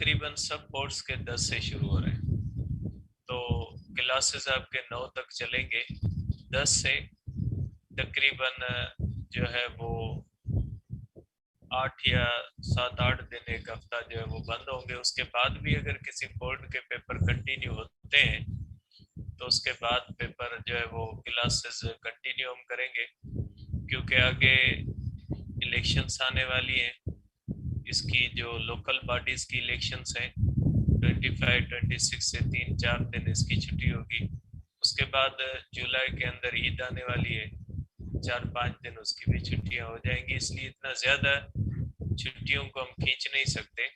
तकरीबन सब बोर्ड्स के 10 से शुरू हो रहे हैं, तो क्लासेस आपके 9 तक चलेंगे। 10 से तकरीबन जो है वो 8 या 7-8 दिन, एक हफ्ता जो है वो बंद होंगे। उसके बाद भी अगर किसी बोर्ड के पेपर कंटिन्यू होते हैं तो उसके बाद पेपर जो है वो क्लासेस कंटिन्यू हम करेंगे, क्योंकि आगे इलेक्शंस आने वाली हैं। इसकी जो लोकल बॉडीज की इलेक्शंस हैं 25-26 से 3-4 दिन इसकी छुट्टी होगी। उसके बाद जुलाई के अंदर ईद आने वाली है, 4-5 दिन उसकी भी छुट्टियां हो जाएंगी। इसलिए इतना ज़्यादा छुट्टियों को हम खींच नहीं सकते।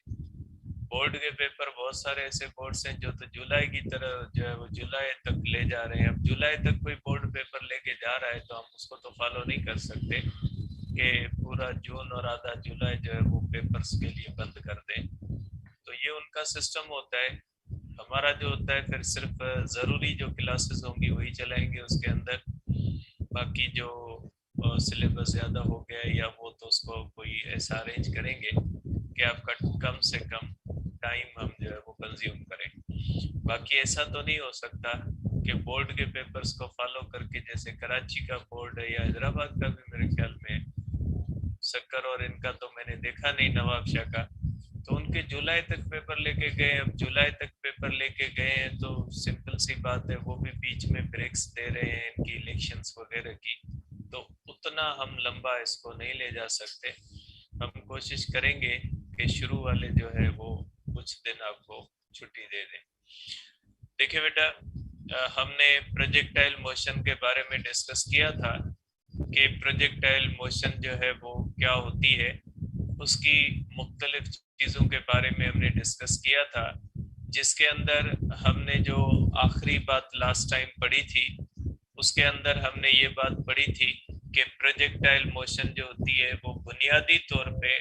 बोर्ड के पेपर बहुत सारे ऐसे बोर्ड्स हैं जो तो जुलाई की तरह जो है वो जुलाई तक ले जा रहे हैं। अब जुलाई तक कोई बोर्ड पेपर लेके जा रहा है तो हम उसको तो फॉलो नहीं कर सकते कि पूरा जून और आधा जुलाई जो है वो पेपर्स के लिए बंद कर दें। तो ये उनका सिस्टम होता है। हमारा जो होता है फिर सिर्फ ज़रूरी जो क्लासेस होंगी वही चलाएंगे उसके अंदर। बाकी जो सिलेबस ज़्यादा हो गया या वो तो उसको कोई ऐसा अरेंज करेंगे कि आपका कम से कम टाइम हम जो है वो कंज्यूम करें। बाकी ऐसा तो नहीं हो सकता कि बोर्ड के पेपर्स को फॉलो करके, जैसे कराची का बोर्ड है या हैदराबाद का भी मेरे ख्याल में, शक्कर और इनका तो मैंने देखा नहीं, नवाब शाह का, तो उनके जुलाई तक पेपर लेके गए। अब जुलाई तक पेपर लेके गए हैं तो सिंपल सी बात है वो भी बीच में ब्रेक्स दे रहे हैं इनकी इलेक्शंस वगैरह की, तो उतना हम लंबा इसको नहीं ले जा सकते। हम कोशिश करेंगे कि शुरू वाले जो है वो कुछ दिन आपको छुट्टी दे दें। देखिए बेटा, हमने प्रोजेक्टाइल मोशन के बारे में डिस्कस किया था कि प्रोजेक्टाइल मोशन जो है वो क्या होती है। उसकी मुख्तलिफ चीज़ों के बारे में हमने डिस्कस किया था, जिसके अंदर हमने जो आखिरी बात लास्ट टाइम पढ़ी थी उसके अंदर हमने ये बात पढ़ी थी कि प्रोजेक्टाइल मोशन जो होती है वो बुनियादी तौर पे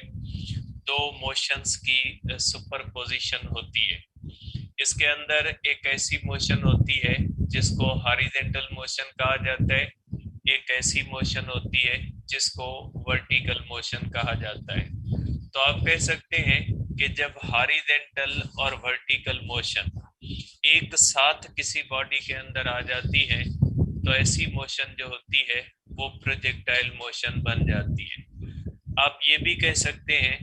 दो मोशंस की सुपरपोजिशन होती है। इसके अंदर एक ऐसी मोशन होती है जिसको हॉरिजॉन्टल मोशन कहा जाता है, एक ऐसी मोशन होती है जिसको वर्टिकल मोशन कहा जाता है। तो आप कह सकते हैं कि जब हॉरिजॉन्टल और वर्टिकल मोशन एक साथ किसी बॉडी के अंदर आ जाती है तो ऐसी मोशन जो होती है वो प्रोजेक्टाइल मोशन बन जाती है। आप ये भी कह सकते हैं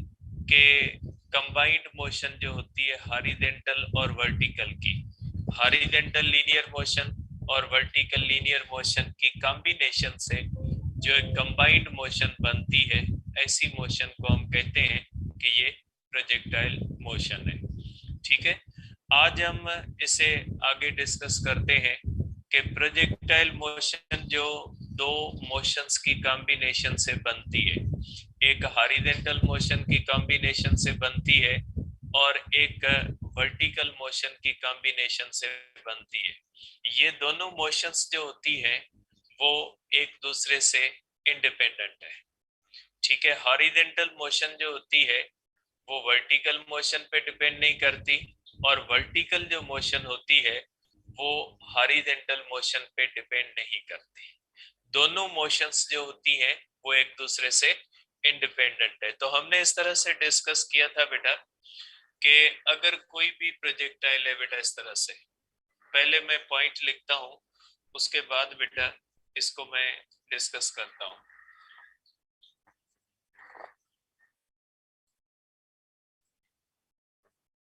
कि कंबाइंड मोशन जो होती है हॉरिजॉन्टल और वर्टिकल की, हॉरिजॉन्टल लीनियर मोशन और वर्टिकल लीनियर मोशन की कॉम्बिनेशन से जो एक कंबाइंड मोशन बनती है, ऐसी मोशन को हम कहते हैं कि ये प्रोजेक्टाइल मोशन है। ठीक है, आज हम इसे आगे डिस्कस करते हैं कि प्रोजेक्टाइल मोशन जो दो मोशंस की कॉम्बिनेशन से बनती है, एक हॉरिजॉन्टल मोशन की कॉम्बिनेशन से बनती है और एक वर्टिकल मोशन की कॉम्बिनेशन से बनती है। ये दोनों मोशंस जो होती हैं वो एक दूसरे से इंडिपेंडेंट है। ठीक है, हॉरिजॉन्टल मोशन जो होती है वो वर्टिकल मोशन पे डिपेंड नहीं करती और वर्टिकल जो मोशन होती है वो हॉरिजॉन्टल मोशन पे डिपेंड नहीं करती। दोनों मोशंस जो होती हैं वो एक दूसरे से इंडिपेंडेंट है। तो हमने इस तरह से डिस्कस किया था बेटा कि अगर कोई भी प्रोजेक्टाइल है बेटा, इस तरह से, पहले मैं पॉइंट लिखता हूं उसके बाद बेटा इसको मैं डिस्कस करता हूं।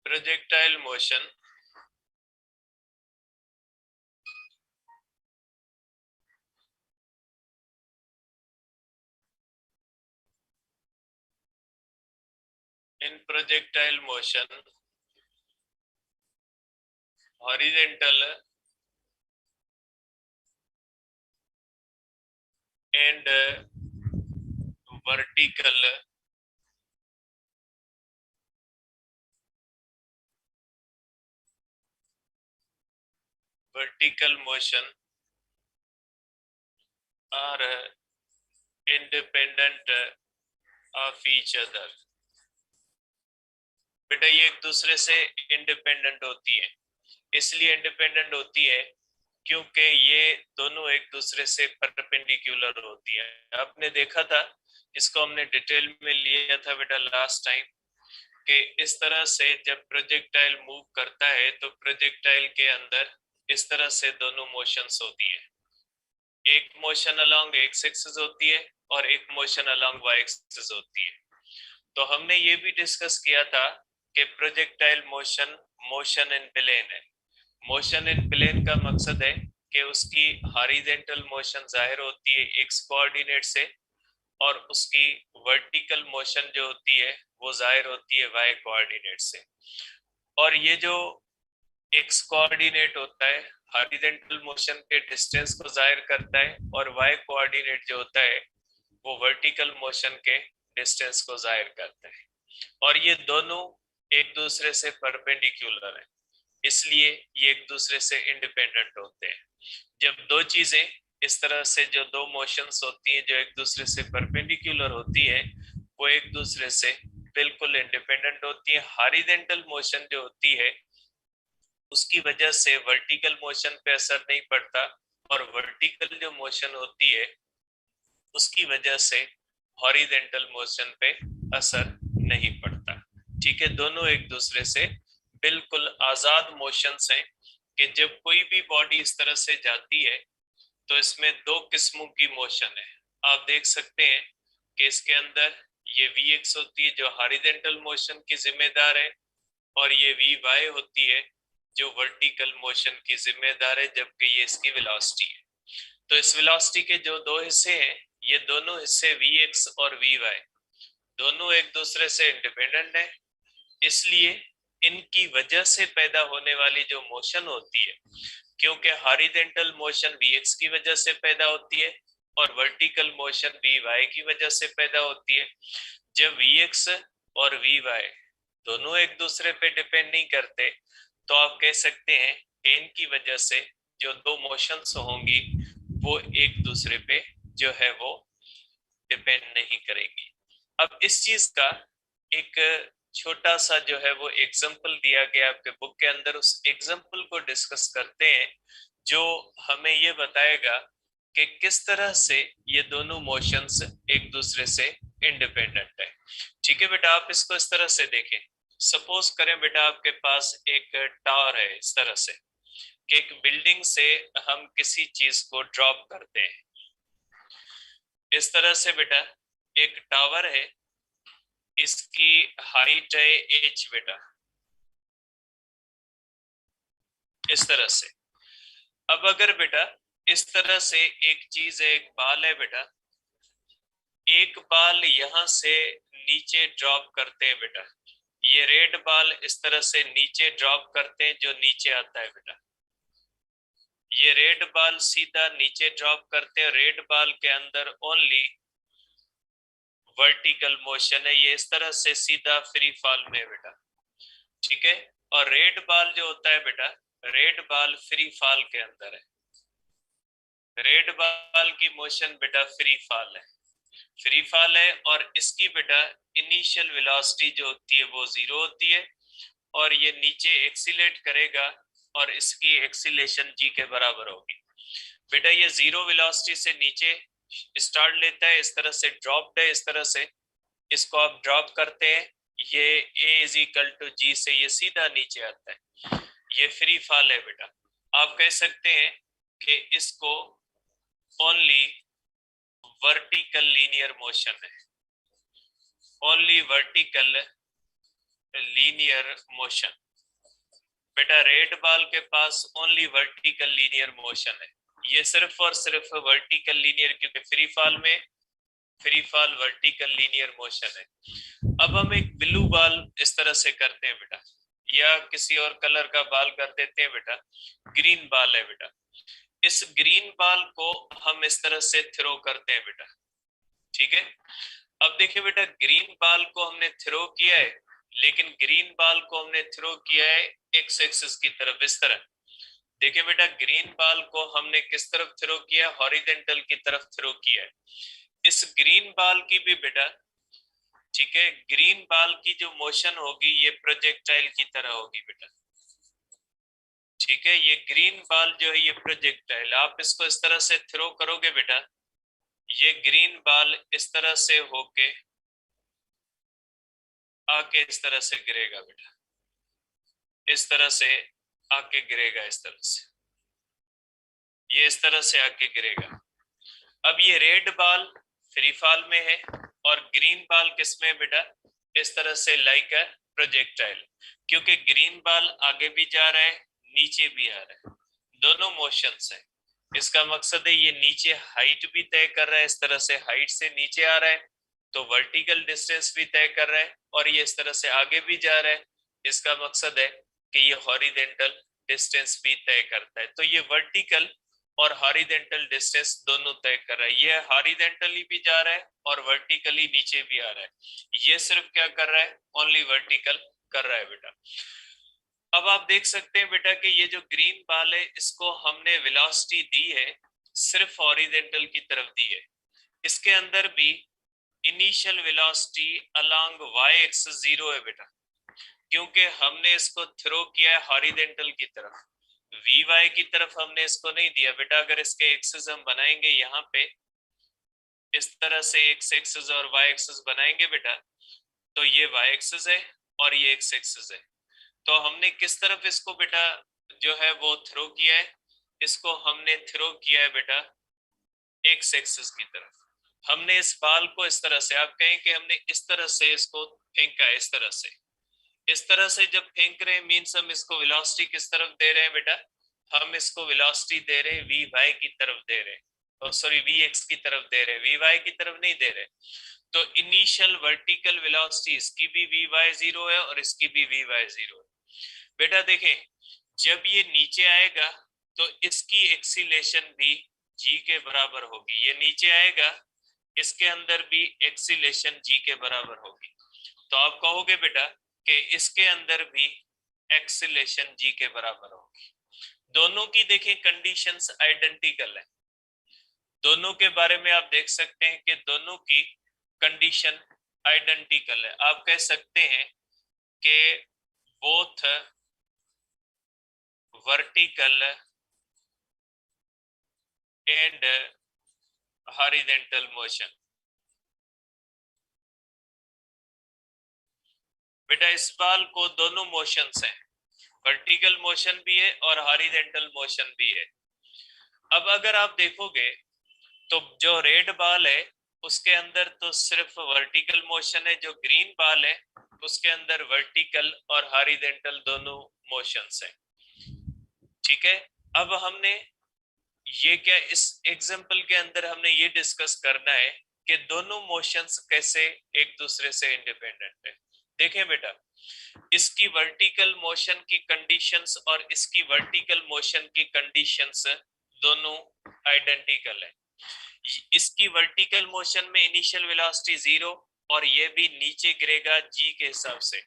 Projectile motion in projectile motion horizontal and vertical motion are independent of each other। बेटा ये एक दूसरे से इंडिपेंडेंट होती है, इसलिए इंडिपेंडेंट होती है क्योंकि ये दोनों एक दूसरे से परपेंडिकुलर होती है। आपने देखा था, इसको हमने डिटेल में लिया था बेटा लास्ट टाइम, कि इस तरह से जब प्रोजेक्टाइल मूव करता है तो प्रोजेक्टाइल के अंदर इस तरह से दोनों मोशंस होती है, एक मोशन अलोंग एक्स एक्सिस होती है और एक मोशन अलोंग वाई एक्सिस होती है। तो हमने ये भी डिस्कस किया था कि projectile motion motion in plane है। मोशन इन प्लेन का मकसद है कि उसकी हॉरिजॉन्टल मोशन जाहिर होती है एक्स कोऑर्डिनेट से और उसकी वर्टिकल मोशन जो होती है वो जाहिर होती है वाई कोऑर्डिनेट से। और ये जो एक्स कोऑर्डिनेट होता है हॉरिजॉन्टल मोशन के डिस्टेंस को जाहिर करता है और वाई कोऑर्डिनेट जो होता है वो वर्टिकल मोशन के डिस्टेंस को जाहिर करता है। और ये दोनों एक दूसरे से परपेंडिकुलर है, इसलिए ये एक दूसरे से इंडिपेंडेंट होते हैं। जब दो चीजें इस तरह से जो दो मोशंस होती हैं जो एक दूसरे से परपेंडिकुलर होती है वो एक दूसरे से बिल्कुल इंडिपेंडेंट होती है। हॉरिजॉन्टल मोशन जो होती है उसकी वजह से वर्टिकल मोशन पे असर नहीं पड़ता और वर्टिकल जो मोशन होती है उसकी वजह से हॉरिजॉन्टल मोशन पे असर नहीं पड़ता। ठीक है, दोनों एक दूसरे से बिल्कुल आजाद मोशंस हैं कि जब कोई भी बॉडी इस तरह से जाती है तो इसमें दो किस्मों की मोशन है। आप देख सकते हैं कि इसके अंदर ये वी एक्स होती है जो हॉरिजॉन्टल मोशन की जिम्मेदार है और ये वी वाई होती है जो वर्टिकल मोशन की जिम्मेदार है, जबकि ये इसकी वेलोसिटी है। तो इस वेलोसिटी के जो दो हिस्से हैं ये दोनों हिस्से वी एक्स और वी वाई दोनों एक दूसरे से इंडिपेंडेंट है, इसलिए इनकी वजह से पैदा होने वाली जो मोशन होती है, क्योंकि हॉरिजॉन्टल मोशन वी एक्स की वजह से पैदा होती है और वर्टिकल मोशन वी वाई की वजह से पैदा होती है। जब वी एक्स और वी वाई दोनों एक दूसरे पे डिपेंड नहीं करते तो आप कह सकते हैं कि इनकी वजह से जो दो मोशंस होंगी वो एक दूसरे पे जो है वो डिपेंड नहीं करेंगी। अब इस चीज का एक छोटा सा जो है वो एग्जांपल दिया गया आपके बुक के अंदर, उस एग्जांपल को डिस्कस करते हैं जो हमें ये बताएगा कि किस तरह से ये दोनों मोशंस एक दूसरे से इंडिपेंडेंट है। ठीक है बेटा, आप इसको इस तरह से देखें। सपोज करें बेटा आपके पास एक टावर है इस तरह से कि एक बिल्डिंग से हम किसी चीज को ड्रॉप करते हैं। इस तरह से बेटा एक टावर है, इसकी हाइट है h बेटा, इस तरह से। अब अगर बेटा इस तरह से एक चीज है, एक बाल है बेटा, एक बाल यहां से नीचे ड्रॉप करते हैं बेटा, ये रेड बाल इस तरह से नीचे ड्रॉप करते हैं जो नीचे आता है बेटा, ये रेड बाल सीधा नीचे ड्रॉप करते हैं। रेड बाल के अंदर ओनली वर्टिकल मोशन है, ये इस तरह से सीधा फ्री फॉल में बेटा। ठीक है, और रेड बाल जो होता है बेटा, रेड बाल फ्री फॉल के अंदर है। रेड बाल की मोशन बेटा फ्री फॉल है, फ्री फॉल है और इसकी बेटा इनिशियल वेलोसिटी जो होती है वो 0 होती है और ये नीचे एक्सीलेट करेगा और इसकी एक्सीलेशन जी के बराबर होगी। बेटा ये 0 वेलोसिटी से नीचे स्टार्ट लेता है, इस तरह से ड्रॉप्ड है, इस तरह से इसको आप ड्रॉप करते हैं, ये a इज इक्वल टू जी से ये सीधा नीचे आता है, ये फ्री फॉल है बेटा। आप कह सकते हैं कि इसको ओनली वर्टिकल लीनियर मोशन है, ओनली वर्टिकल लीनियर मोशन। बेटा रेड बॉल के पास ओनली वर्टिकल लीनियर मोशन है, ये सिर्फ और सिर्फ वर्टिकल लीनियर, क्योंकि फ्री फॉल में free fall vertical linear motion है। अब हम एक ब्लू बॉल इस तरह से करते हैं बेटा, या किसी और कलर का बॉल कर देते हैं बेटा, ग्रीन बॉल है बेटा, इस ग्रीन बॉल को हम इस तरह से थ्रो करते हैं बेटा। ठीक है, अब देखिए बेटा ग्रीन बॉल को हमने थ्रो किया है, लेकिन ग्रीन बॉल को हमने थ्रो किया है एक्स एक्सिस की तरफ, इस तरह। देखिए बेटा ग्रीन बॉल को हमने किस तरफ थ्रो किया, हॉरिजॉन्टल की तरफ थ्रो किया है। इस ग्रीन बॉल की भी बेटा, ठीक है, ग्रीन बॉल की जो मोशन होगी ये प्रोजेक्टाइल की तरह होगी बेटा। ठीक है, ये ग्रीन बॉल जो है ये प्रोजेक्टाइल, आप इसको इस तरह से थ्रो करोगे बेटा, ये ग्रीन बॉल इस तरह से होके आके इस तरह से गिरेगा बेटा, इस तरह से आके गिरेगा, इस तरह से, ये इस तरह से आके गिरेगा। अब ये रेड बॉल फ्री फॉल में है और ग्रीन बॉल किस में है बेटा, इस तरह से लाइक अ प्रोजेक्टाइल, क्योंकि ग्रीन बॉल आगे भी जा रहा है, नीचे भी आ रहा है, दोनों मोशंस है। इसका मकसद है ये नीचे हाइट भी तय कर रहा है, इस तरह से हाइट से नीचे आ रहा है, तो वर्टिकल डिस्टेंस भी तय कर रहा है, और ये इस तरह से आगे भी जा रहा है, इसका मकसद है कि ये हॉरिजेंटल डिस्टेंस भी तय करता है। तो ये वर्टिकल और हॉरिजेंटल डिस्टेंस दोनों तय कर रहा है, ये हॉरिजेंटली भी जा रहा है और वर्टिकली नीचे भी आ रहा है, ये सिर्फ क्या कर रहा है, ओनली वर्टिकल कर रहा है बेटा। अब आप देख सकते हैं बेटा कि ये जो ग्रीन बॉल है इसको हमने वेलोसिटी दी है, सिर्फ हॉरिजेंटल की तरफ दी है, इसके अंदर भी initial velocity along Y axis 0 है बेटा, क्योंकि हमने इसको थ्रो किया है हॉरिजेंटल की तरफ, वी वाई की तरफ हमने इसको नहीं दिया बेटा। अगर इसके एक्सिस हम बनाएंगे यहाँ पे इस तरह से एक्स एक्सिस और वाई एक्सिस बनाएंगे बेटा, तो ये वाई एक्सिस है और ये एक्स एक्सिस है, तो हमने किस तरफ इसको बेटा जो है वो थ्रो किया है, इसको हमने थ्रो किया है बेटा एक्स एक्सिस की तरफ। हमने इस बॉल को इस तरह से, आप कहें कि हमने इस तरह से इसको फेंका है, इस तरह से, इस तरह से जब फेंक रहे हैं मींस हम इसको वेलोसिटी किस तरफ दे रहे हैं बेटा, हम इसको वेलोसिटी दे रहे हैं वी वाई की तरफ दे रहे हैं, सॉरी वी एक्स की तरफ दे रहे हैं, वी वाई की तरफ नहीं दे रहे। तो इनिशियल वर्टिकल वेलोसिटी इसकी भी वी वाई 0 है और इसकी भी वी वाई 0 है बेटा। देखें जब ये नीचे आएगा तो इसकी एक्सीलेशन भी जी के बराबर होगी, ये नीचे आएगा इसके अंदर भी एक्सीलेशन जी के बराबर होगी, तो आप कहोगे बेटा कि इसके अंदर भी एक्सीलेशन जी के बराबर होगी। दोनों की देखें कंडीशंस आइडेंटिकल है, दोनों के बारे में आप देख सकते हैं कि दोनों की कंडीशन आइडेंटिकल है। आप कह सकते हैं कि both vertical and horizontal motion. बेटा इस बाल को दोनों मोशंस हैं, वर्टिकल मोशन भी है और हॉरिजॉन्टल मोशन भी है। अब अगर आप देखोगे तो जो रेड बॉल है उसके अंदर तो सिर्फ वर्टिकल मोशन है, जो ग्रीन बॉल है उसके अंदर वर्टिकल और हॉरिजॉन्टल दोनों मोशंस हैं, ठीक है। अब हमने ये क्या इस एग्जांपल के अंदर हमने ये डिस्कस करना है कि दोनों मोशंस कैसे एक दूसरे से इंडिपेंडेंट है। देखें बेटा इसकी वर्टिकल मोशन की कंडीशंस और इसकी वर्टिकल मोशन की कंडीशंस दोनों आइडेंटिकल है। इसकी वर्टिकल मोशन में इनिशियल वेलोसिटी 0 और ये भी नीचे गिरेगा जी के हिसाब से,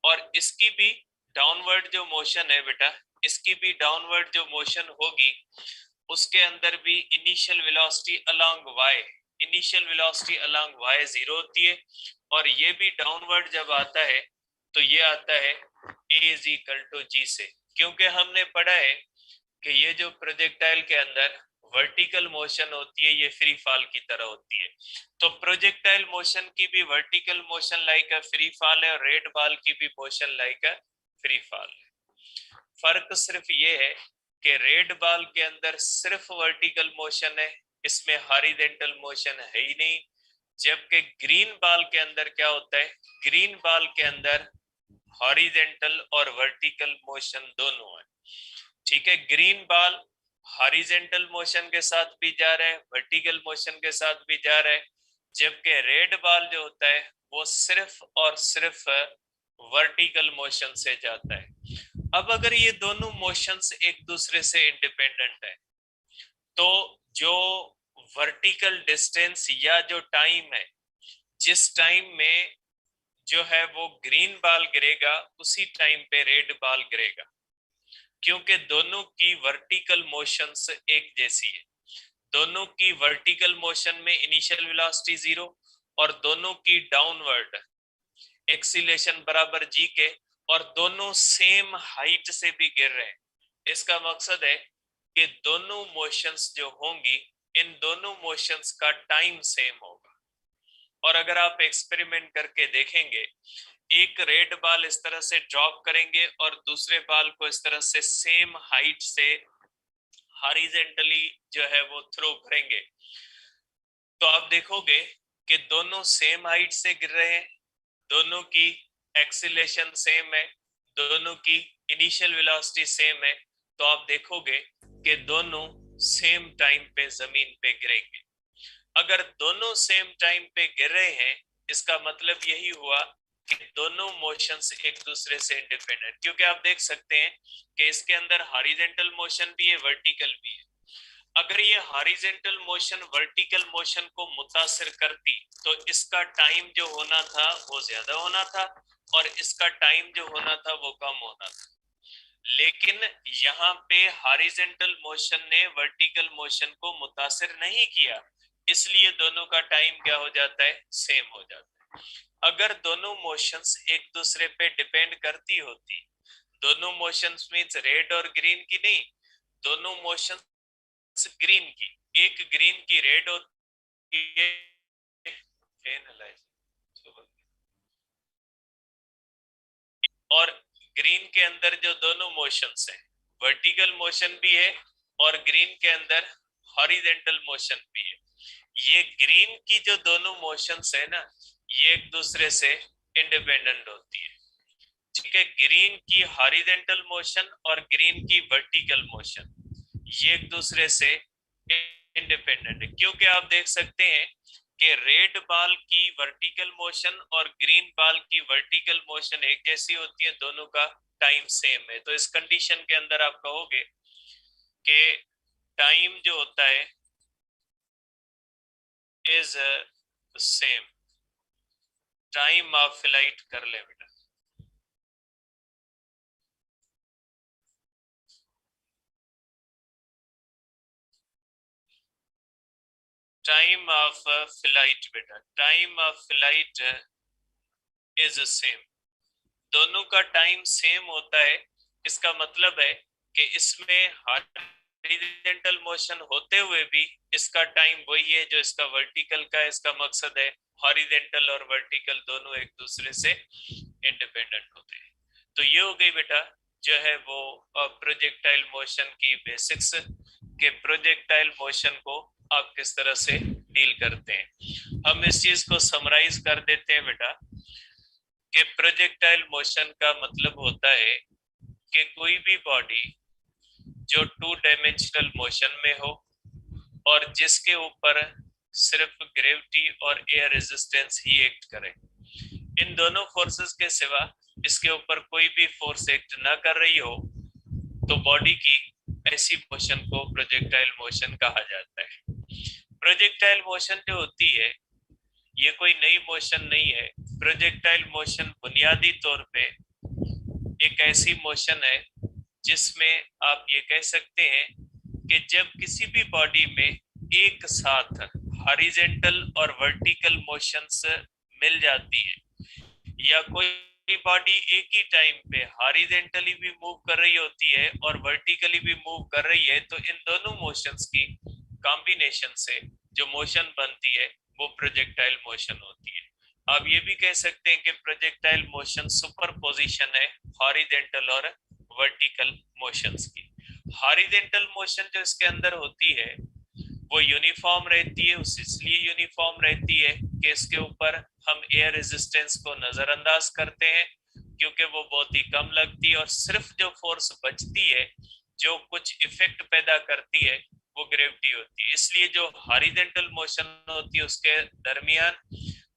और इसकी भी डाउनवर्ड जो मोशन है बेटा, इसकी भी डाउनवर्ड जो मोशन होगी उसके अंदर भी initial velocity along Y, initial velocity along Y 0 होती है, और ये भी डाउनवर्ड जब आता है तो ये आता है a इज इक्वल टू जी से, क्योंकि हमने पढ़ा है कि ये जो प्रोजेक्टाइल के अंदर वर्टिकल मोशन होती है ये फ्री फॉल की तरह होती है, तो प्रोजेक्टाइल मोशन की भी vertical motion like a free fall है और रेड बॉल की भी motion like a free fall है। फर्क सिर्फ ये है कि रेड बॉल के अंदर सिर्फ वर्टिकल मोशन है, इसमें हॉरिजॉन्टल मोशन है ही नहीं, जबकि ग्रीन बॉल के अंदर क्या होता है, ग्रीन बॉल के अंदर हॉरिजॉन्टल और वर्टिकल मोशन दोनों है, ठीक है। ग्रीन बॉल हॉरिजॉन्टल मोशन के साथ भी जा रहा है, वर्टिकल मोशन के साथ भी जा रहा है, जबकि रेड बॉल जो होता है वो सिर्फ और सिर्फ वर्टिकल मोशन से जाता है। अब अगर ये दोनों मोशंस एक दूसरे से इंडिपेंडेंट है तो जो वर्टिकल डिस्टेंस या जो टाइम है, जिस टाइम में जो है वो ग्रीन बॉल गिरेगा उसी टाइम पे रेड बॉल गिरेगा, क्योंकि दोनों की वर्टिकल मोशंस एक जैसी है, दोनों की वर्टिकल मोशन में इनिशियल वेलोसिटी 0 और दोनों की डाउनवर्ड एक्सीलेशन बराबर जी के, और दोनों सेम हाइट से भी गिर रहे हैं। इसका मकसद है कि दोनों मोशंस जो होंगी इन दोनों मोशंस का टाइम सेम होगा, और अगर आप एक्सपेरिमेंट करके देखेंगे एक रेड बाल इस तरह से ड्रॉप करेंगे और दूसरे बाल को इस तरह से सेम हाइट से हॉरिजेंटली जो है वो थ्रो करेंगे, तो आप देखोगे कि दोनों सेम हाइट से गिर रहे हैं, दोनों की एक्सीलरेशन सेम है, दोनों की इनिशियल वेलोसिटी सेम है, तो आप देखोगे कि दोनों सेम टाइम पे जमीन पे गिरेंगे। अगर दोनों सेम टाइम पे गिर रहे हैं, इसका मतलब यही हुआ कि दोनों मोशंस एक दूसरे से इंडिपेंडेंट, क्योंकि आप देख सकते हैं कि इसके अंदर हॉरिजॉन्टल मोशन भी है, वर्टिकल भी है। अगर ये हॉरिजॉन्टल मोशन वर्टिकल मोशन को मुतासिर करती तो इसका टाइम जो होना था वो ज्यादा होना था और इसका टाइम जो होना था वो कम होना था, लेकिन यहाँ पे हॉरिजॉन्टल मोशन ने वर्टिकल मोशन को मुतासिर नहीं किया, इसलिए दोनों का टाइम क्या हो जाता है, सेम हो जाता है। अगर दोनों मोशंस एक दूसरे पे डिपेंड करती होती, दोनों मोशंस मींस रेड और ग्रीन की नहीं, दोनों मोशंस ग्रीन की, एक ग्रीन की रेड होती है, और ग्रीन के अंदर जो दोनों मोशंस हैं, वर्टिकल मोशन भी है और ग्रीन के अंदर हॉरिजॉन्टल मोशन भी है। ये ग्रीन की जो दोनों मोशंस है ना, ये एक दूसरे से इंडिपेंडेंट होती है, ठीक है। ग्रीन की हॉरिजॉन्टल मोशन और ग्रीन की वर्टिकल मोशन ये एक दूसरे से इंडिपेंडेंट है, क्योंकि आप देख सकते हैं कि रेड बाल की वर्टिकल मोशन और ग्रीन बाल की वर्टिकल मोशन एक जैसी होती है, दोनों का टाइम सेम है। तो इस कंडीशन के अंदर आप कहोगे कि टाइम जो होता है is same. Time of flight कर ले बेटा, टाइम ऑफ फ्लाइट बेटा, time of flight is same. दोनों का टाइम सेम होता है, इसका मतलब है कि इसमें हॉरिजॉन्टल मोशन होते हुए भी इसका टाइम वही है जो इसका वर्टिकल का है। इसका मकसद है हॉरिजॉन्टल और वर्टिकल दोनों एक दूसरे से इंडिपेंडेंट होते हैं। तो ये हो गई बेटा जो है वो प्रोजेक्टाइल मोशन की बेसिक्स, के प्रोजेक्टाइल मोशन को आप किस तरह से डील करते हैं। हम इस चीज को समराइज कर देते हैं बेटा कि प्रोजेक्टाइल मोशन का मतलब होता है कि कोई भी बॉडी जो टू डायमेंशनल मोशन में हो और जिसके ऊपर सिर्फ ग्रेविटी और एयर रेजिस्टेंस ही एक्ट करे, इन दोनों फोर्सेस के सिवा इसके ऊपर कोई भी फोर्स एक्ट ना कर रही हो, तो बॉडी की ऐसी मोशन को प्रोजेक्टाइल मोशन कहा जाता है। प्रोजेक्टाइल मोशन जो होती है ये कोई नई मोशन नहीं है। प्रोजेक्टाइल मोशन बुनियादी तौर पे एक ऐसी मोशन है जिसमें आप ये कह सकते हैं कि जब किसी भी बॉडी में एक साथ हॉरिजॉन्टल और वर्टिकल मोशंस मिल जाती है, या कोई बॉडी एक ही टाइम पे हॉरिजॉन्टली भी मूव कर रही होती है और वर्टिकली भी मूव कर रही है, तो इन दोनों मोशंस की कॉम्बिनेशन से जो मोशन बनती है वो प्रोजेक्टाइल मोशन होती है। आप ये भी कह सकते हैं कि प्रोजेक्टाइल मोशन सुपर पोजिशन है हॉरिजॉन्टल और वर्टिकल मोशंस की। हॉरिजॉन्टल मोशन जो इसके अंदर होती है वो यूनिफॉर्म रहती है, इसलिए यूनिफॉर्म रहती है कि इसके ऊपर हम एयर रेजिस्टेंस को नजरअंदाज करते हैं क्योंकि वो बहुत ही कम लगती है, और सिर्फ जो फोर्स बचती है जो कुछ इफेक्ट पैदा करती है वो ग्रेविटी होती है। इसलिए जो हॉरिजॉन्टल मोशन होती है उसके दरमियान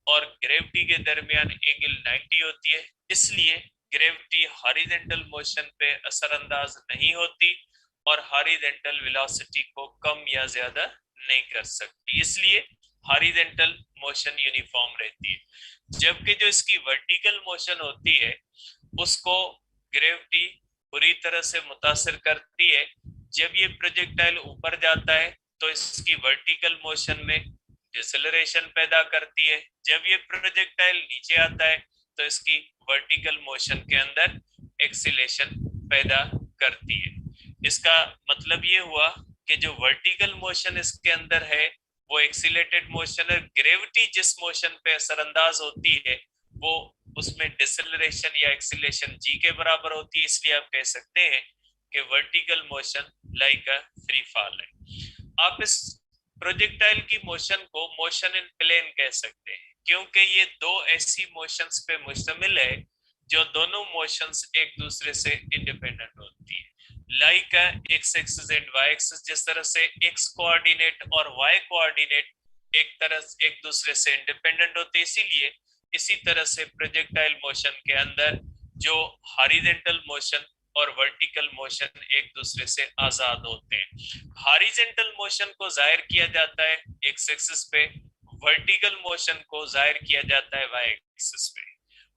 और ग्रेविटी के दरमियान एंगल 90 होती है, इसलिए ग्रेविटी हॉरिजॉन्टल मोशन पे असरअंदाज नहीं होती और हॉरिजॉन्टल वेलोसिटी को कम या ज्यादा नहीं कर सकती, इसलिए हॉरिजॉन्टल मोशन यूनिफॉर्म रहती है। जबकि जो इसकी वर्टिकल मोशन होती है उसको ग्रेविटी बुरी तरह से मुतासिर करती है। जब ये प्रोजेक्टाइल ऊपर जाता है तो इसकी वर्टिकल मोशन में डिसेलरेशन पैदा करती है, जब ये प्रोजेक्टाइल नीचे आता है तो इसकी वर्टिकल मोशन के अंदर एक्सीलेशन पैदा करती है। इसका मतलब ये हुआ कि जो वर्टिकल मोशन इसके अंदर है वो एक्सीलेटेड मोशन है, ग्रेविटी जिस मोशन पे असरअंदाज होती है वो उसमें डिसेलरेशन या एक्सीलरेशन जी के बराबर होती है, इसलिए आप कह सकते हैं कि vertical motion like a free fall है। आप इस प्रोजेक्टाइल की मोशन को मोशन इन प्लेन कह सकते हैं, क्योंकि ये दो ऐसी मोशंस पे मुश्तमिल है जो दोनों मोशंस एक दूसरे से इंडिपेंडेंट होती है। Like X axis and Y axis, जिस तरह से एक्स कोऑर्डिनेट और वाई कोऑर्डिनेट एक तरह एक दूसरे से इंडिपेंडेंट होते, इसीलिए इसी तरह से प्रोजेक्टाइल मोशन के अंदर जो हॉरिजॉन्टल मोशन और वर्टिकल मोशन एक दूसरे से आजाद होते हैं। हॉरिजॉन्टल मोशन को जाहिर किया जाता है एक्स एक्सिस पे, वर्टिकल मोशन को जाहिर किया जाता है वाई एक्सिस पे,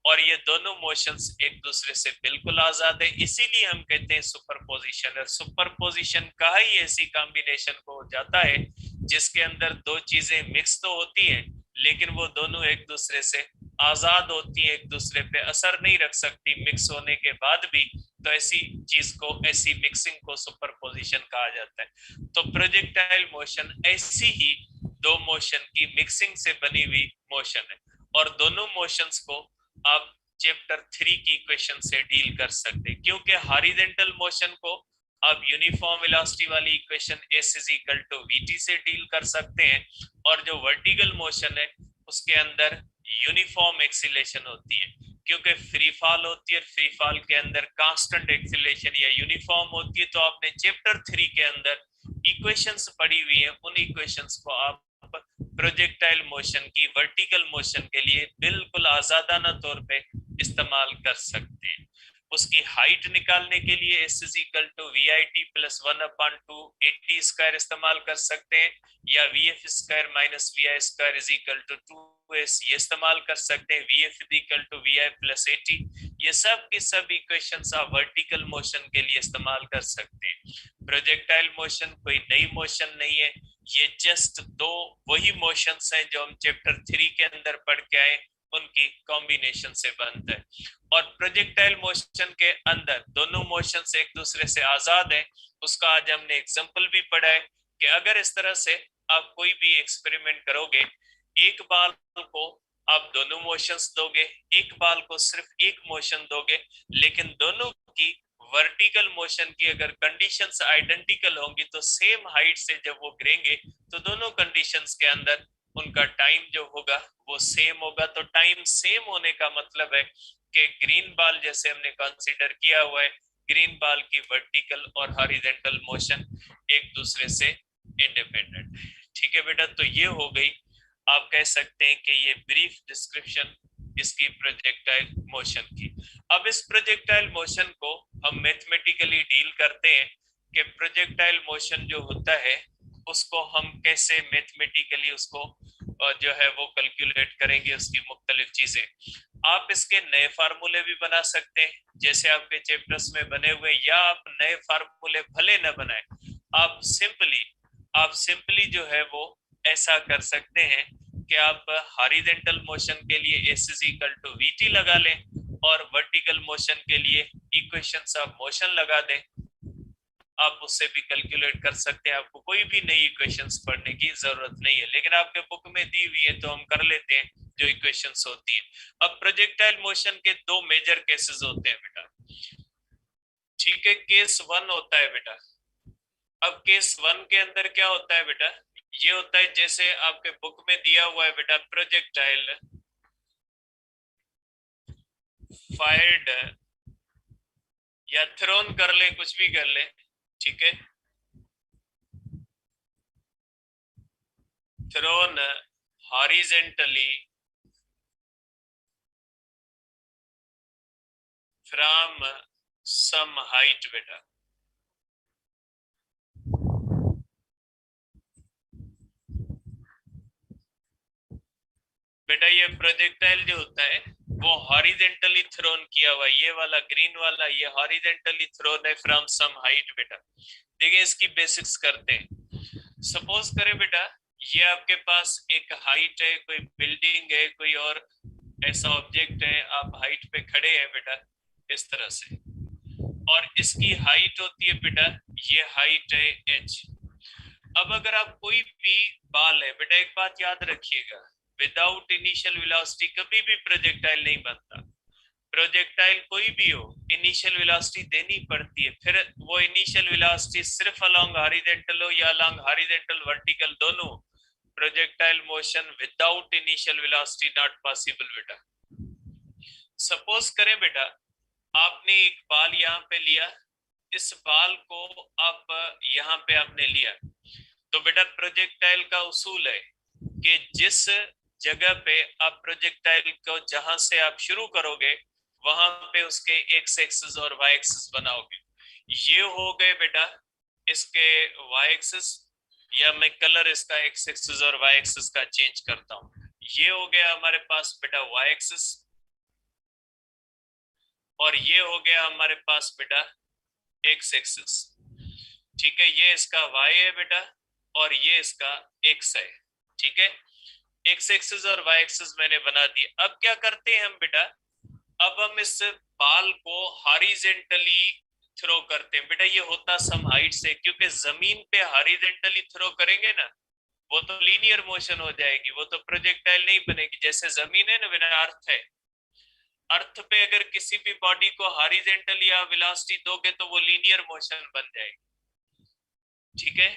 और ये दोनों मोशंस एक दूसरे से बिल्कुल आजाद है, इसीलिए हम कहते हैं सुपरपोजिशन। और सुपरपोजिशन का ही ऐसी कॉम्बिनेशन को हो जाता है जिसके अंदर दो चीजें मिक्स तो होती हैं लेकिन वो दोनों एक दूसरे से आजाद होती है, एक दूसरे पे असर नहीं रख सकती मिक्स होने के बाद भी, तो ऐसी चीज को, ऐसी मिक्सिंग को सुपरपोजिशन कहा जाता है। तो प्रोजेक्टाइल मोशन ऐसी ही दो मोशन की मिक्सिंग से बनी हुई मोशन है, और दोनों मोशंस को आप चैप्टर 3 की इक्वेशन से डील कर सकते हैं, क्योंकि हॉरिजॉन्टल मोशन को आप यूनिफॉर्म वेलोसिटी वाली equation s is equal to vt से डील कर सकते हैं, और जो वर्टिकल मोशन है उसके अंदर यूनिफॉर्म एक्सीलरेशन होती है, क्योंकि फ्री फॉल होती है, फ्री फॉल के अंदर कांस्टेंट एक्सीलरेशन या यूनिफॉर्म होती है। तो आपने चैप्टर 3 के अंदर इक्वेशंस पढ़ी हुई है, उन इक्वेशंस को आप प्रोजेक्टाइल मोशन की वर्टिकल मोशन के लिए बिल्कुल आजादाना तौर पे इस्तेमाल कर सकते हैं। उसकी हाइट निकालने के लिए s is equal to V I T plus 1/2 80 square इस्तेमाल कर सकते हैं, या V F square minus V I square is equal to 2s ये इस्तेमाल कर सकते हैं, V F is equal to V I plus 80। ये सब की सब इक्वेशंस आप वर्टिकल मोशन के लिए इस्तेमाल कर सकते हैं। प्रोजेक्टाइल मोशन कोई नई मोशन नहीं है, ये जस्ट दो वही मोशंस हैं जो हम चैप्टर 3 के अंदर पढ़ के आए, उनकी कॉम्बिनेशन से बनता है। और प्रोजेक्टाइल मोशन के अंदर दोनों मोशंस एक दूसरे से आजाद हैं। उसका आज हमने एग्जांपल भी पढ़ा है कि अगर इस तरह से आप कोई भी एक्सपेरिमेंट करोगे, एक बाल को आप दोनों मोशंस दोगे, एक बाल को सिर्फ एक मोशन दोगे, लेकिन दोनों की वर्टिकल मोशन की अगर कंडीशंस आइडेंटिकल होंगी तो सेम हाइट से जब वो गिरेंगे तो दोनों कंडीशंस के अंदर उनका टाइम जो होगा वो सेम होगा। तो टाइम सेम होने का मतलब है कि ग्रीन बाल जैसे हमने कंसीडर किया हुआ है, ग्रीन बाल की वर्टिकल और हॉरिजॉन्टल मोशन एक दूसरे से इंडिपेंडेंट है। ठीक है बेटा, तो ये हो गई, आप कह सकते हैं कि ये ब्रीफ डिस्क्रिप्शन इसकी प्रोजेक्टाइल मोशन की। अब इस प्रोजेक्टाइल मोशन को हम मैथमेटिकली डील करते हैं कि प्रोजेक्टाइल मोशन जो होता है उसको हम कैसे मैथमेटिकली उसको जो है वो कैलकुलेट करेंगे, उसकी मुख्तलिफ चीजें। आप इसके नए फार्मूले भी बना सकते हैं जैसे आपके चैप्टर्स में बने हुए, या आप नए फार्मूले भले न बनाए, आप सिंपली जो है वो ऐसा कर सकते हैं कि आप हॉरिजॉन्टल मोशन के लिए s is equal to vt लगा लें और वर्टिकल मोशन के लिए इक्वेशंस ऑफ मोशन लगा दें। आप उससे भी कैलकुलेट कर सकते हैं, आपको कोई भी नई इक्वेशंस पढ़ने की जरूरत नहीं है, लेकिन आपके बुक में दी हुई है तो हम कर लेते हैं जो इक्वेशंस होती है। अब प्रोजेक्टाइल मोशन के दो मेजर केसेस होते हैं बेटा, ठीक है। केस 1 होता है बेटा, अब केस 1 के अंदर क्या होता है बेटा, ये होता है जैसे आपके बुक में दिया हुआ है बेटा, प्रोजेक्टाइल फायर्ड या थ्रोन कर ले, कुछ भी कर ले, ठीक है, thrown horizontally from some height बेटा। बेटा ये प्रोजेक्टाइल जो होता है वो हॉरिजॉन्टली थ्रोन किया हुआ, ये वाला ग्रीन वाला ये हॉरिजॉन्टली थ्रोन है फ्रॉम सम हाइट बेटा। देखिए इसकी बेसिक्स करते हैं। सपोज करें बेटा ये आपके पास एक हाइट है, कोई बिल्डिंग है, कोई और ऐसा ऑब्जेक्ट है, आप हाइट पे खड़े हैं बेटा इस तरह से, और इसकी हाइट होती है बेटा, ये हाइट है h। अब अगर आप कोई भी बाल है बेटा, एक बात याद रखिएगा विदाउट इनिशियल वेलोसिटी कभी भी प्रोजेक्टाइल नहीं बनता। प्रोजेक्टाइल कोई भी हो इनिशियल वेलोसिटी देनी पड़ती है, फिर वो इनिशियल वेलोसिटी सिर्फ अलोंग हॉरिजॉन्टल हो या अलोंग हॉरिजॉन्टल वर्टिकल दोनों, projectile motion without initial velocity not possible बेटा। सपोज करें बेटा आपने एक बाल यहाँ पे लिया, इस बाल को आप यहाँ पे आपने लिया, तो बेटा प्रोजेक्टाइल का उसूल है कि जिस जगह पे आप प्रोजेक्टाइल को जहां से आप शुरू करोगे वहां पे उसके एक्स एक्सिस और वाई एक्सिस बनाओगे। ये हो गए बेटा इसके वाई एक्सिस, या मैं कलर इसका एक्स एक्सिस और वाई एक्सिस का चेंज करता हूँ। ये हो गया हमारे पास बेटा वाई एक्सिस, और ये हो गया हमारे पास बेटा एक्स एक्सिस। ठीक है, ये इसका वाई है बेटा और ये इसका एक्स है। ठीक है, एक्स एक्सिस और वाई एक्सिस मैंने बना दिया। अब क्या करते हैं हम बेटा, अब हम इस बाल को हॉरिजॉन्टली थ्रो करते हैं बेटा। ये होता सम हाइट से, क्योंकि जमीन पे हॉरिजॉन्टली थ्रो करेंगे ना वो तो लीनियर मोशन हो जाएगी, वो तो प्रोजेक्टाइल नहीं बनेगी। जैसे जमीन है ना बिना अर्थ है, अर्थ पे अगर किसी भी बॉडी को हॉरिजॉन्टल या वेलोसिटी दोगे तो वो लीनियर मोशन बन जाएगी। ठीक है,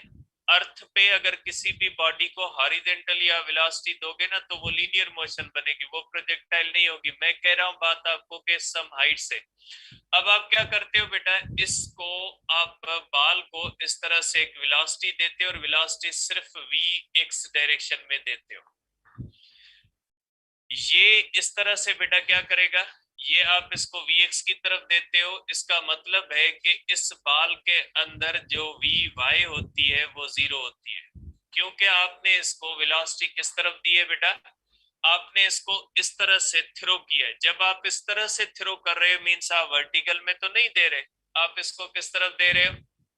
अर्थ पे अगर किसी भी बॉडी को हॉरिजॉन्टल या वेलोसिटी दोगे ना तो वो लीनियर मोशन बनेगी, वो प्रोजेक्टाइल नहीं होगी। मैं कह रहा हूं बात आपको के सम हाइट से। अब आप क्या करते हो बेटा, इसको आप बाल को इस तरह से एक वेलोसिटी देते हो और वेलोसिटी सिर्फ वी एक्स डायरेक्शन में देते हो। ये इस तरह से बेटा क्या करेगा, ये आप इसको Vx की तरफ देते हो, इसका मतलब है कि इस बाल के अंदर जो Vy होती है वो 0 होती है, क्योंकि आपने इसको वेलोसिटी किस तरफ दी है बेटा, आपने इसको इस तरह से थ्रो किया है। जब आप इस तरह से थ्रो कर रहे हो मीन्स आप वर्टिकल में तो नहीं दे रहे, आप इसको किस तरफ दे रहे हो,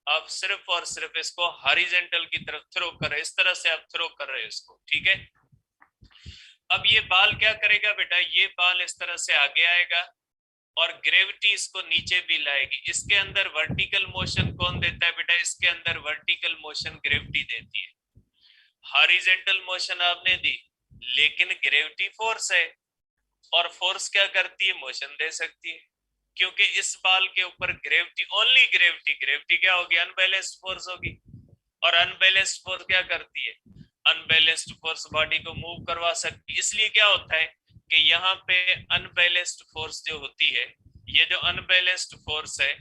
आप सिर्फ और सिर्फ इसको हॉरिजॉन्टल की तरफ थ्रो कर रहे हो, इस तरह से आप थ्रो कर रहे हो इसको। ठीक है, अब ये बाल क्या करेगा बेटा, ये बाल इस तरह से आगे आएगा और ग्रेविटी इसको नीचे भी लाएगी। इसके अंदर वर्टिकल मोशन कौन देता है बेटा, इसके अंदर वर्टिकल मोशन ग्रेविटी देती है। हॉरिजॉन्टल मोशन आपने दी लेकिन ग्रेविटी फोर्स है, और फोर्स क्या करती है, मोशन दे सकती है, क्योंकि इस बाल के ऊपर ग्रेविटी, ओनली ग्रेविटी, ग्रेविटी क्या होगी, अनबैलेंस्ड फोर्स होगी। और अनबैलेंस्ड फोर्स क्या करती है, अनबैलेंस्ड फोर्स बॉडी को मूव करवा सकती है। इसलिए क्या होता है कि यहाँ पे अनबैलेंस्ड फोर्स जो होती है, ये जो अनबैलेंस्ड फोर्स है,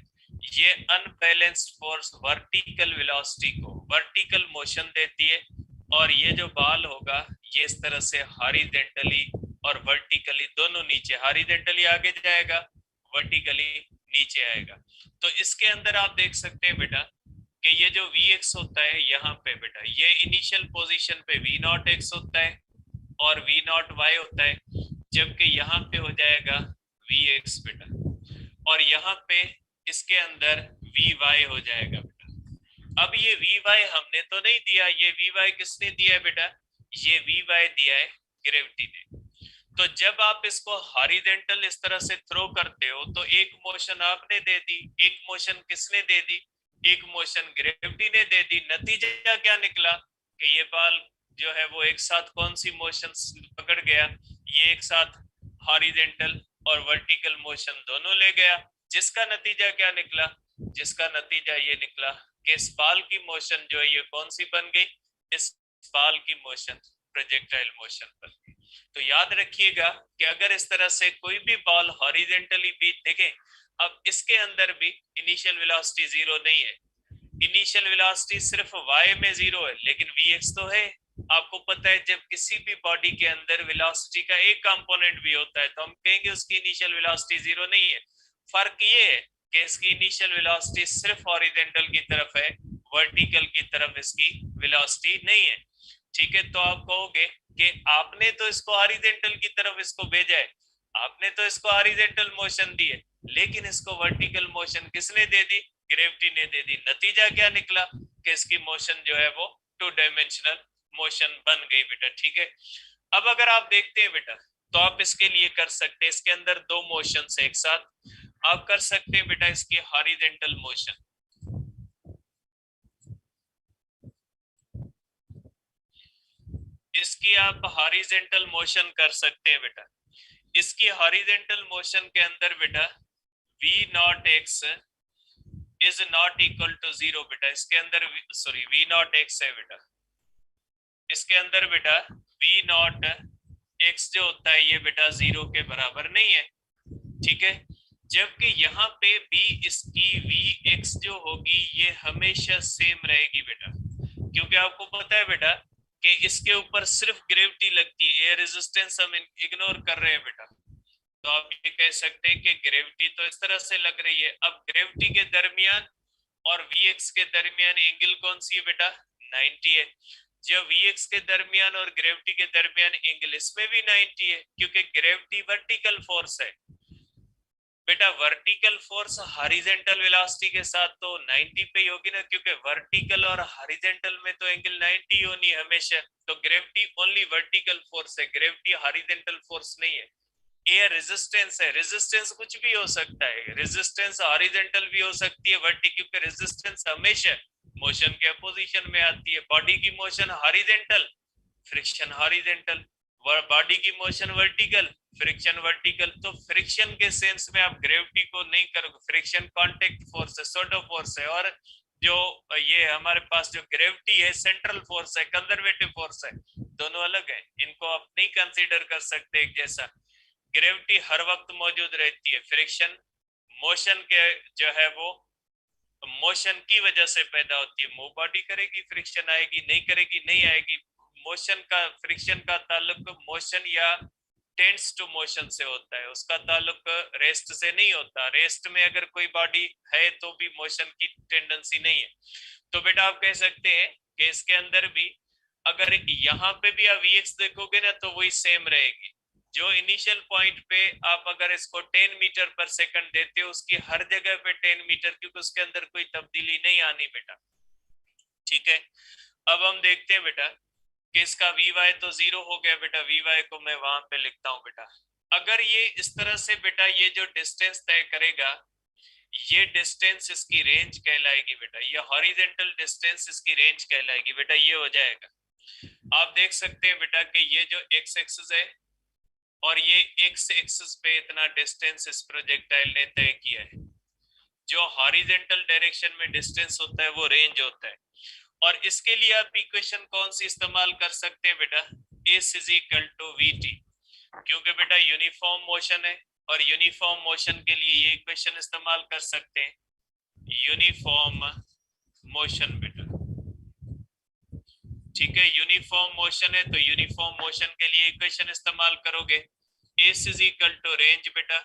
ये अनबैलेंस्ड फोर्स वर्टिकल वेलोसिटी को वर्टिकल मोशन देती है, और ये जो बाल होगा ये इस तरह से हॉरिजॉन्टली और वर्टिकली दोनों नीचे, हॉरिजॉन्टली आगे जाएगा, वर्टिकली नीचे आएगा। तो इसके अंदर आप देख सकते हैं बेटा कि ये जो Vx होता है यहाँ पे बेटा, ये इनिशियल पोजीशन पे V नॉट एक्स होता है और V नॉट वाई होता है, जबकि यहाँ पे हो जाएगा Vx बेटा, और यहाँ पे इसके अंदर Vy हो जाएगा बेटा। अब ये Vy हमने तो नहीं दिया, ये Vy किसने दिया है बेटा, ये Vy दिया है ग्रेविटी ने। तो जब आप इसको हॉरिजॉन्टल इस तरह से थ्रो करते हो तो एक मोशन आपने दे दी, एक मोशन किसने दे दी, एक मोशन ग्रेविटी ने दे दी। नतीजा क्या निकला कि ये बाल जो है वो एक साथ कौन सी मोशन पकड़ गया, ये एक साथ हॉरिजॉन्टल और वर्टिकल मोशन दोनों ले गया, जिसका नतीजा क्या निकला, जिसका नतीजा ये निकला कि इस बाल की मोशन जो है ये कौन सी बन गई, इस बाल की मोशन प्रोजेक्टाइल मोशन बन गई। तो याद रखिएगा कि अगर इस तरह से कोई भी बॉल हॉरिजॉन्टली भी देखें, अब इसके अंदर भी इनिशियल वेलोसिटी 0 नहीं है, इनिशियल वेलोसिटी सिर्फ y में 0 है लेकिन vx तो है। आपको पता है जब किसी भी बॉडी के अंदर वेलोसिटी का एक कंपोनेंट भी होता है तो हम कहेंगे उसकी इनिशियल वेलोसिटी 0 नहीं है। फर्क ये है कि इसकी इनिशियल वेलोसिटी सिर्फ हॉरिजॉन्टल की तरफ है, वर्टिकल की तरफ इसकी वेलोसिटी नहीं है। ठीक है, तो आप कहोगे कि आपने तो इसको हॉरिजॉन्टल की तरफ इसको भेजा है, आपने तो इसको हॉरिजॉन्टल मोशन दी है, लेकिन इसको वर्टिकल मोशन किसने दे दी, ग्रेविटी ने दे दी। नतीजा क्या निकला कि इसकी मोशन जो है वो 2 डायमेंशनल मोशन बन गई बेटा। ठीक है, अब अगर आप देखते हैं बेटा तो आप इसके लिए कर सकते हैं, इसके अंदर 2 मोशंस एक साथ आप कर सकते हैं बेटा, इसकी हॉरिजॉन्टल मोशन, इसकी आप हॉरिजेंटल मोशन कर सकते हैं बेटा। इसकी हॉरिजेंटल मोशन के अंदर बेटा v not x is not equal to 0 बेटा। इसके अंदर सॉरी v नॉट x है बेटा। इसके अंदर बेटा v नॉट x जो होता है ये बेटा 0 के बराबर नहीं है, ठीक है। जबकि यहाँ पे भी इसकी Vx जो होगी ये हमेशा सेम रहेगी बेटा, क्योंकि आपको पता है बेटा कि इसके ऊपर सिर्फ ग्रेविटी लगती है, एयर रेजिस्टेंस हम इग्नोर कर रहे हैं बेटा। तो आप ये कह सकते हैं कि ग्रेविटी तो इस तरह से लग रही है। अब ग्रेविटी के दरमियान और Vx के दरमियान एंगल कौन सी है बेटा? 90 है। जब Vx के दरमियान और ग्रेविटी के दरमियान एंगल इसमें भी 90 है, क्योंकि ग्रेविटी वर्टिकल फोर्स है बेटा। वर्टिकल फोर्स हॉरिजॉन्टल वेलोसिटी के साथ तो 90 पे ही होगी ना, क्योंकि वर्टिकल और हॉरिजॉन्टल में तो एंगल 90 होनी है हमेशा। तो ग्रेविटी ओनली वर्टिकल फोर्स है, ग्रेविटी हॉरिजॉन्टल फोर्स नहीं है। एयर रेजिस्टेंस है, रेजिस्टेंस कुछ भी हो सकता है, रेजिस्टेंस हॉरिजॉन्टल भी हो सकती है, वर्टिकल, क्योंकि रेजिस्टेंस हमेशा मोशन के अपोजिशन में आती है। बॉडी की motion horizontal, friction horizontal, body की मोशन वर्टिकल, फ्रिक्शन वर्टिकल। तो फ्रिक्शन के सेंस में आप ग्रेविटी को नहीं करोगे, फ्रिक्शन कांटेक्ट फोर्स है, सोडो फोर्स है। और जो ये हमारे पास जो ग्रेविटी है सेंट्रल फोर्स है, कंजर्वेटिव फोर्स है, दोनों अलग है, इनको आप नहीं कंसीडर कर सकते एक जैसा। ग्रेविटी हर वक्त मौजूद रहती है, फ्रिक्शन मोशन के जो है वो मोशन की वजह से पैदा होती है। मूव बॉडी करेगी फ्रिक्शन आएगी, नहीं करेगी नहीं आएगी। मोशन का, फ्रिक्शन का ताल्लुक मोशन या टेंड्स टू मोशन से होता है, उसका ताल्लुक रेस्ट से नहीं होता। रेस्ट में अगर कोई बॉडी है तो भी मोशन की टेंडेंसी नहीं है। तो बेटा आप कह सकते हैं कि इसके अंदर भी अगर यहाँ पे भी आप Vx देखोगे ना तो वही सेम रहेगी। जो इनिशियल पॉइंट पे आप अगर इसको 10 मीटर पर सेकंड देते हो, उसकी हर जगह पे 10 मीटर, क्योंकि उसके अंदर कोई तब्दीली नहीं आनी बेटा, ठीक है। अब हम देखते हैं बेटा कि इसका Vy तो 0 हो गया बेटा, Vy को मैं वहां पे लिखता हूं बेटा। अगर ये इस तरह से बेटा ये जो डिस्टेंस तय करेगा, ये डिस्टेंस इसकी रेंज कहलाएगी बेटा, ये हॉरिजॉन्टल डिस्टेंस इसकी रेंज कहलाएगी बेटा, ये हो जाएगा। आप देख सकते हैं बेटा कि ये जो एक्स एक्सिस है और ये एक्स एक्सिस पे इतना डिस्टेंस इस प्रोजेक्टाइल ने तय किया है। जो हॉरिजॉन्टल डायरेक्शन में डिस्टेंस होता है वो रेंज होता है। और इसके लिए आप इक्वेशन कौन सी इस्तेमाल कर सकते हैं बेटा? S is equal to VT, क्योंकि बेटा यूनिफॉर्म मोशन है और यूनिफॉर्म मोशन के लिए ये इक्वेशन इस्तेमाल कर सकते हैं, यूनिफॉर्म मोशन बेटा, ठीक है। यूनिफॉर्म मोशन है तो यूनिफॉर्म मोशन के लिए इक्वेशन इस्तेमाल करोगे, S is equal to range बेटा।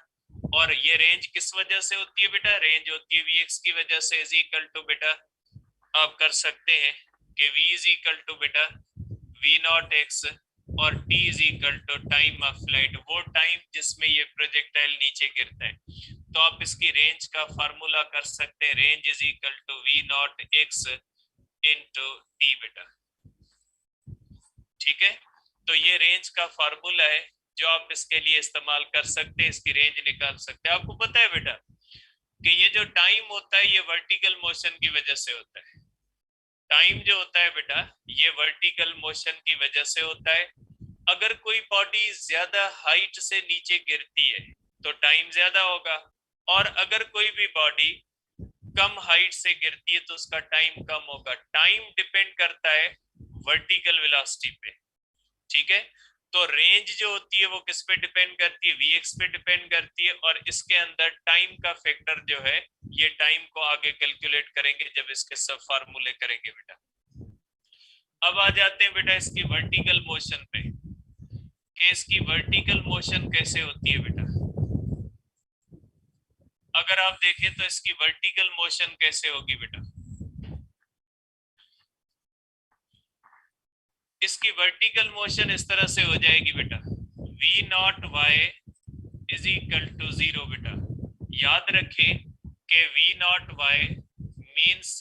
और ये रेंज किस वजह से होती है बेटा? रेंज होती है Vx की वजह से, इज इक्वल टू बेटा आप कर सकते हैं कि V इज इक्वल टू बेटा V नॉट x और t is equal to time of flight, वो टाइम जिसमें ये प्रोजेक्टाइल नीचे गिरता है। तो आप इसकी रेंज का फार्मूला कर सकते हैं, range is equal to V not x into t बेटा, ठीक है। तो ये रेंज का फार्मूला है जो आप इसके लिए इस्तेमाल कर सकते हैं, इसकी रेंज निकाल सकते हैं। आपको पता है बेटा कि ये जो टाइम होता है ये वर्टिकल मोशन की वजह से होता है। टाइम जो होता है बेटा ये वर्टिकल मोशन की वजह से होता है। अगर कोई बॉडी ज्यादा हाइट से नीचे गिरती है तो टाइम ज्यादा होगा, और अगर कोई भी बॉडी कम हाइट से गिरती है तो उसका टाइम कम होगा। टाइम डिपेंड करता है वर्टिकल वेलोसिटी पे, ठीक है। तो रेंज जो होती है वो किस पे डिपेंड करती है? Vx पे डिपेंड करती है। और इसके अंदर टाइम का फैक्टर जो है, ये टाइम को आगे कैलकुलेट करेंगे जब इसके सब फार्मूले करेंगे बेटा। अब आ जाते हैं बेटा इसकी वर्टिकल मोशन पे, कि इसकी वर्टिकल मोशन कैसे होती है बेटा। अगर आप देखें तो इसकी वर्टिकल मोशन कैसे होगी बेटा? इसकी वर्टिकल मोशन इस तरह से हो जाएगी बेटा, V not y is equal to 0 बेटा। याद रखें कि V not y means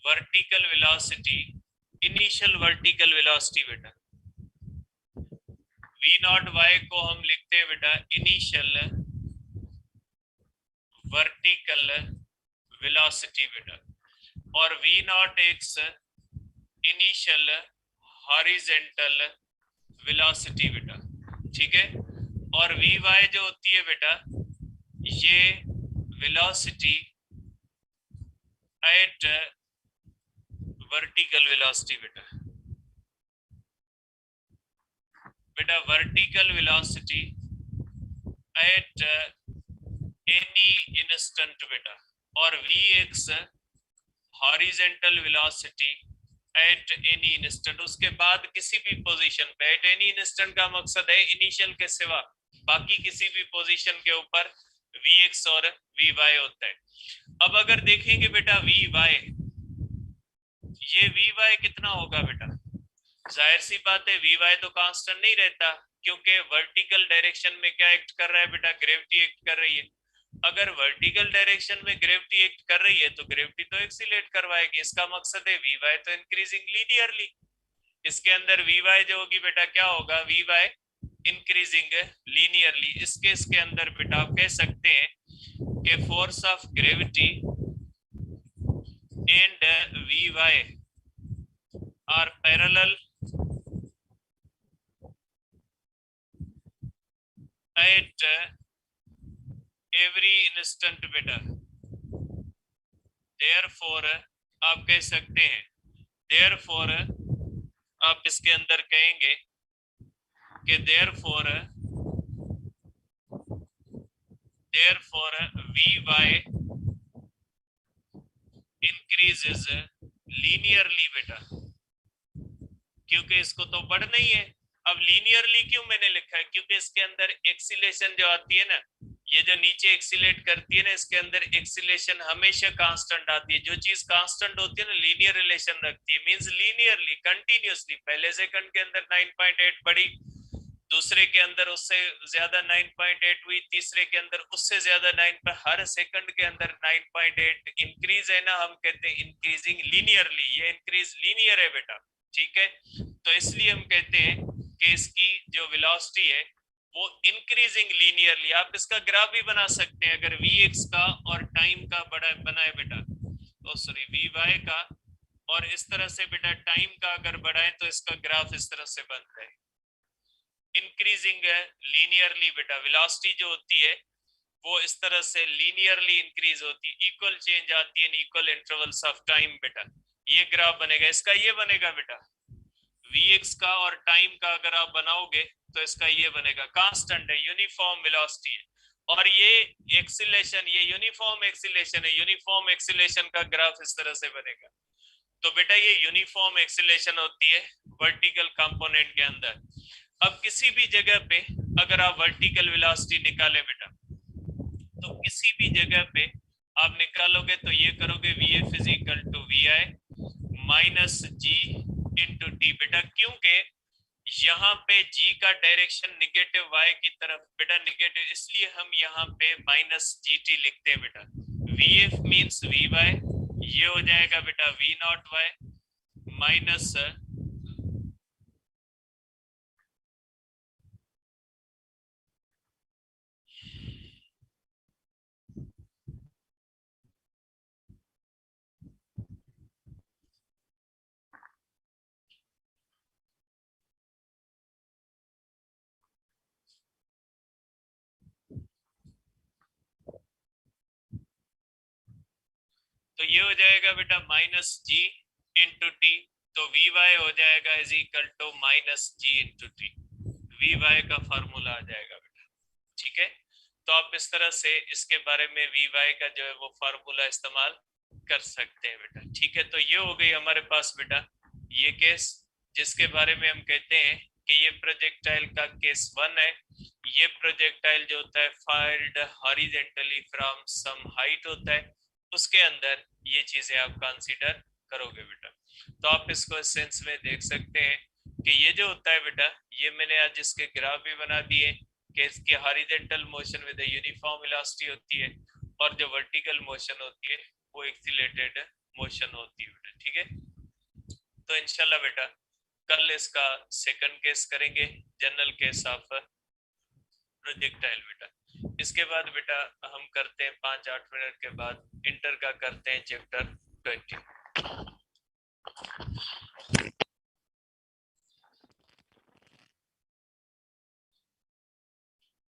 vertical velocity, initial vertical velocity बेटा। V नॉट y को हम लिखते हैं बेटा इनिशियल वर्टिकल वेलोसिटी बेटा, और V not x initial horizontal velocity बेटा, ठीक है। और वी वाई जो होती है बेटा, ये वेलोसिटी एट वर्टिकल वेलोसिटी बेटा, बेटा vertical velocity at any instant बेटा, और V X horizontal velocity at any instant, उसके बाद किसी भी पोजीशन पे। एट एनी इंस्टेंट का मकसद है इनिशियल के सिवा बाकी किसी भी पोजीशन के ऊपर वी एक्स और वी वाई होता है। अब अगर देखेंगे बेटा वी वाई, ये वी वाई कितना होगा बेटा, जाहिर सी बात है वी वाई तो कांस्टेंट नहीं रहता, क्योंकि वर्टिकल डायरेक्शन में क्या एक्ट कर रहा है बेटा, ग्रेविटी एक्ट कर रही है। अगर वर्टिकल डायरेक्शन में ग्रेविटी एक्ट कर रही है तो ग्रेविटी तो एक्सीलरेट करवाएगी, इसका मकसद है वी वाई तो इंक्रीजिंग लीनियरली। इसके अंदर वी वाई जो होगी बेटा क्या होगा, वी वाई इंक्रीजिंग लीनियरली। इसके अंदर बेटा आप कह सकते हैं कि force of gravity and V Y are parallel at every instant बेटा। देयरफॉर आप कह सकते हैं, देयरफॉर आप इसके अंदर कहेंगे कि therefore V Y increases linearly बेटा, क्योंकि इसको तो बढ़ना ही है। अब लीनियरली क्यों मैंने लिखा है, क्योंकि इसके अंदर एक्सीलेशन जो आती है ना, ये जो नीचे एक्सीलेट करती है ना, इसके अंदर एक्सीलेशन हमेशा कांस्टेंट आती है। जो चीज कांस्टेंट होती है ना, लीनियर रिलेशन रखती है, मींस लीनियरली कंटिन्यूअसली। पहले सेकंड के अंदर 9.8 बढ़ी, दूसरे के अंदर उससे ज्यादा 9.8 हुई, तीसरे के अंदर उससे ज्यादा 9 पर, हर सेकंड के अंदर 9.8 इंक्रीज है ना, हम कहते हैं इंक्रीजिंग लीनियरली। ये इंक्रीज लीनियर है बेटा, ठीक है। तो इसलिए हम कहते हैं कि इसकी जो वेलोसिटी है वो इंक्रीजिंग लीनियरली। आप इसका ग्राफ भी बना सकते हैं, अगर वी एक्स का और टाइम का बड़ा बनाए बेटा, तो सॉरी वी वाई का, और इस तरह से बेटा टाइम का अगर बढ़ाए तो इसका ग्राफ इस तरह से बनता है, इंक्रीजिंग लीनियरली बेटा। वेलोसिटी जो होती है वो इस तरह से लीनियरली इंक्रीज होती है, इक्वल चेंज आती है in equal intervals of time बेटा। ये ग्राफ बनेगा, इसका ये बनेगा बेटा Vx का, और टाइम का अगर आप बनाओगे तो इसका ये बनेगा, कांस्टेंट है, यूनिफॉर्म वेलोसिटी है। और ये एक्सीलेशन, ये यूनिफॉर्म एक्सीलेशन है, यूनिफॉर्म एक्सीलेशन का ग्राफ इस तरह से बनेगा। तो बेटा ये यूनिफॉर्म एक्सीलेशन होती है वर्टिकल कंपोनेंट के अंदर। अब किसी भी जगह पे अगर आप वर्टिकल वेलोसिटी निकाले बेटा, तो किसी भी जगह पे आप निकालोगे तो ये करोगे Vf is equal to Vi minus G into T बेटा, क्योंकि यहाँ पे g का डायरेक्शन निगेटिव y की तरफ बेटा, निगेटिव, इसलिए हम यहाँ पे माइनस जी टी लिखते हैं बेटा। Vf मीन्स Vy, ये हो जाएगा बेटा V नॉट y माइनस तो ये हो जाएगा बेटा माइनस जी इंटू टी, तो वी वाई हो जाएगा is equal to minus G into T. V Y का फॉर्मूला आ जाएगा बेटा, ठीक है। तो आप इस तरह से इसके बारे में वी वाई का जो है वो फार्मूला इस्तेमाल कर सकते हैं बेटा, ठीक है। तो ये हो गई हमारे पास बेटा ये केस, जिसके बारे में हम कहते हैं कि ये प्रोजेक्टाइल का केस 1 है। ये प्रोजेक्टाइल जो होता है fired horizontally from some height होता है, उसके अंदर ये चीजें आप कंसीडर करोगे बेटा। तो आप इसको इस सेंस में देख सकते हैं कि ये जो होता है बेटा, ये मैंने आज इसके ग्राफ भी बना दिए कि इसकी horizontal motion with uniform velocity होती है, और जो वर्टिकल मोशन होती है वो एक्सीलरेटेड मोशन होती है बेटा, ठीक है। तो इंशाल्लाह बेटा कल इसका सेकंड केस करेंगे, जनरल केस ऑफ प्रोजेक्टाइल बेटा। इसके बाद बेटा हम करते हैं 5-8 मिनट के बाद इंटर का करते हैं चैप्टर 20।